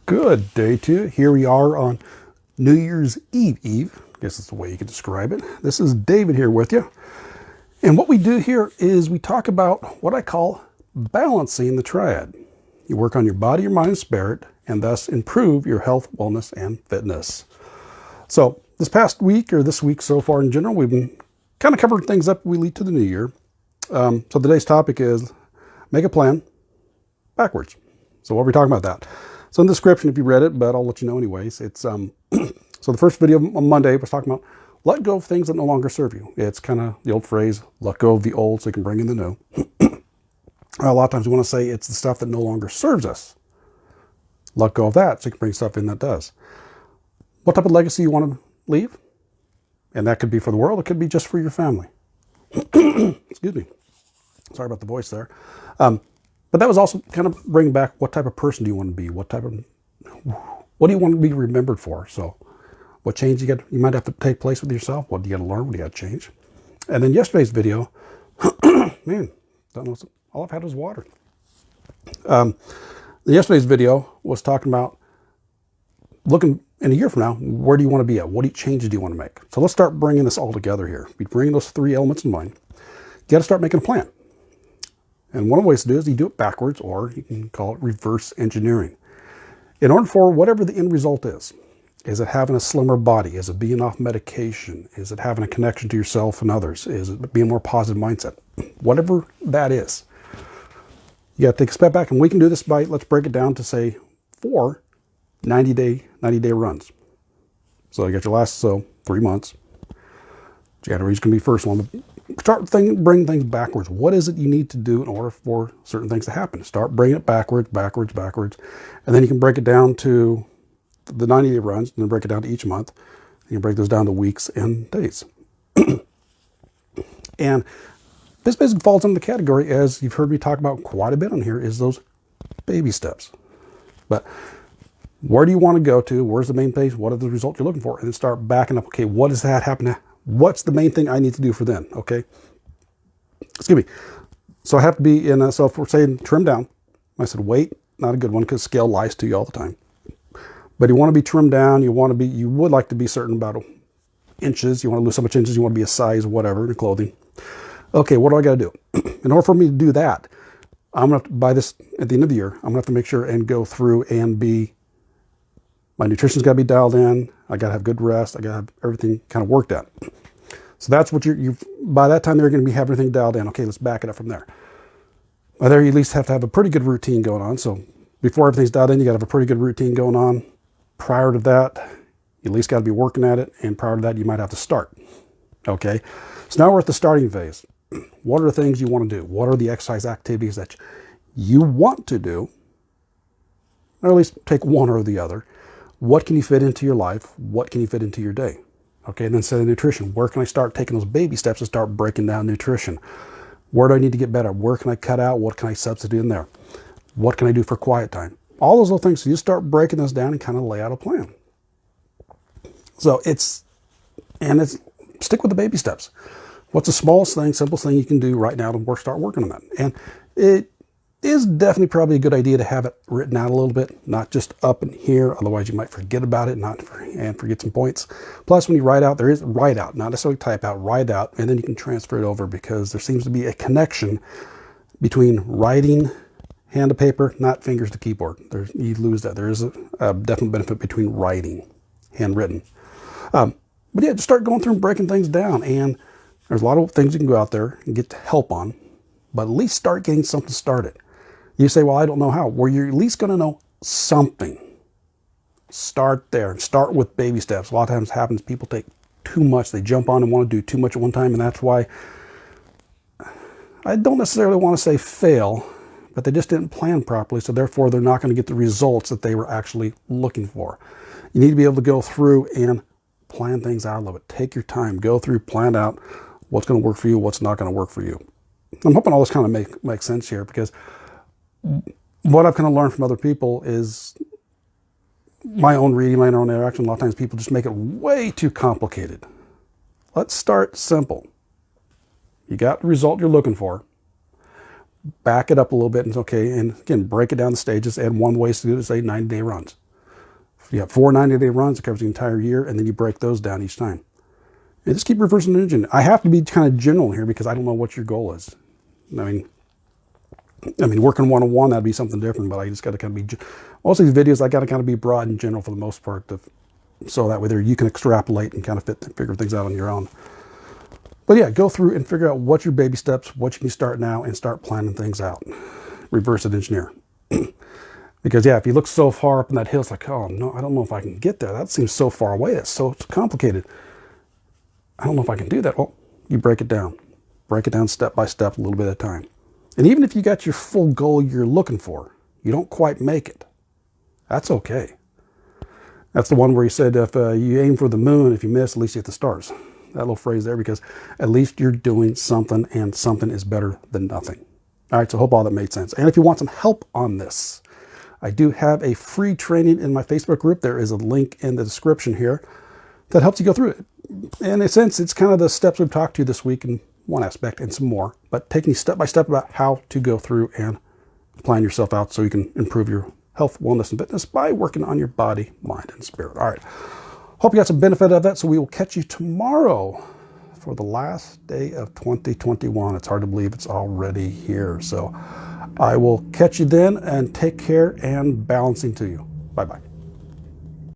Good day to you. Here we are on New Year's Eve. I guess that's the way you could describe it. This is David here with you. And what we do here is we talk about what I call balancing the triad. You work on your body, your mind, and spirit, and thus improve your health, wellness, and fitness. So this past week, or this week so far in general, we've been kind of covering things up we lead to the new year. So today's topic is make a plan backwards. So what are we talking about that? So in the description, if you read it, but I'll let you know anyways. It's so the first video on Monday was talking about let go of things that no longer serve you. It's kind of the old phrase, let go of the old so you can bring in the new. A lot of times we want to say it's the stuff that no longer serves us. Let go of that so you can bring stuff in that does. What type of legacy you want to leave? And that could be for the world. It could be just for your family. Excuse me. Sorry about the voice there. But that was also kind of bringing back what type of person do you want to be? What do you want to be remembered for? So what change you might have to take place with yourself? What do you got to learn? What do you got to change? And then yesterday's video, man, don't know, all I've had was water. Yesterday's video was talking about looking in a year from now, where do you want to be at? What changes do you want to make? So let's start bringing this all together here. We bring those three elements in mind. You got to start making a plan. And one of the ways to do it is you do it backwards, or you can call it reverse engineering. In order for whatever the end result is it having a slimmer body? Is it being off medication? Is it having a connection to yourself and others? Is it being a more positive mindset? Whatever that is, you got to take a step back, and we can do this by, let's break it down to say 4 90-day runs. So you got your last 3 months. January's going to be first one. Bring things backwards. What is it you need to do in order for certain things to happen? Start bringing it backwards. And then you can break it down to the 90-day runs, and then break it down to each month. You can break those down to weeks and days. And this basically falls into the category, as you've heard me talk about quite a bit on here, is those baby steps. But where do you want to go to? Where's the main place? What are the results you're looking for? And then start backing up. Okay, what does that happen? What's the main thing I need to do for then? Okay. Excuse me. So I have to be in, so if we're saying trim down, I said weight, not a good one because scale lies to you all the time. But you want to be trimmed down. You would like to be certain about inches. You want to lose so much inches. You want to be a size, whatever, in clothing. Okay, what do I got to do? In order for me to do that, I'm going to have to, by this, at the end of the year, I'm going to have to make sure and go through and my nutrition's got to be dialed in. I got to have good rest. I got to have everything kind of worked out. So that's what by that time, they're going to be having everything dialed in. Okay, let's back it up from there. By there, you at least have to have a pretty good routine going on. So before everything's dialed in, you got to have a pretty good routine going on. Prior to that, you at least got to be working at it. And prior to that, you might have to start. Okay, so now we're at the starting phase. What are the things you want to do? What are the exercise activities that you want to do? Or at least take one or the other. What can you fit into your life? What can you fit into your day? Okay, and then say nutrition. Where can I start taking those baby steps and start breaking down nutrition? Where do I need to get better? Where can I cut out? What can I substitute in there? What can I do for quiet time? All those little things. So you start breaking this down and kind of lay out a plan. So stick with the baby steps. What's the smallest thing, simplest thing you can do right now to start working on that? And it is definitely probably a good idea to have it written out a little bit, not just up in here. Otherwise, you might forget about it and forget some points. Plus, when you write out, there is write out, not necessarily type out, write out, and then you can transfer it over because there seems to be a connection between writing, hand to paper, not fingers to keyboard. You lose that. There is a definite benefit between writing, handwritten. But yeah, just start going through and breaking things down. And there's a lot of things you can go out there and get help on, but at least start getting something started. You say, well, I don't know how. Well, you're at least going to know something. Start there and start with baby steps. A lot of times it happens, people take too much. They jump on and want to do too much at one time. And that's why I don't necessarily want to say fail, but they just didn't plan properly. So therefore, they're not going to get the results that they were actually looking for. You need to be able to go through and plan things out a little bit. Take your time. Go through, plan out what's going to work for you, what's not going to work for you. I'm hoping all this kind of makes sense here, because what I've kind of learned from other people is my own reading, my own interaction. A lot of times people just make it way too complicated. Let's start simple. You got the result you're looking for. Back it up a little bit and okay, and again, break it down the stages. And one way to do it is say 90-day runs. You have 4 90-day runs that covers the entire year, and then you break those down each time. And just keep reversing the engine. I have to be kind of general here because I don't know what your goal is. I mean, working one-on-one, that'd be something different, but I just got to kind of be, most of these videos, I got to kind of be broad and general for the most part, so that way there you can extrapolate and kind of figure things out on your own. But yeah, go through and figure out what your baby steps, what you can start now, and start planning things out. Reverse it engineer. Because yeah, if you look so far up in that hill, it's like, oh no, I don't know if I can get there. That seems so far away. It's so complicated. I don't know if I can do that. Well, you break it down. Break it down step by step, a little bit at a time. And even if you got your full goal you're looking for, you don't quite make it. That's okay. That's the one where he said, if you aim for the moon, if you miss, at least you hit the stars. That little phrase there, because at least you're doing something, and something is better than nothing. All right, so I hope all that made sense. And if you want some help on this, I do have a free training in my Facebook group. There is a link in the description here that helps you go through it. In a sense, it's kind of the steps we've talked to this week in one aspect and some more, but taking step by step about how to go through and plan yourself out so you can improve your health, wellness, and fitness by working on your body, mind, and spirit. All right. Hope you got some benefit of that. So we will catch you tomorrow for the last day of 2021. It's hard to believe it's already here. So I will catch you then, and take care and balancing to you. Bye-bye.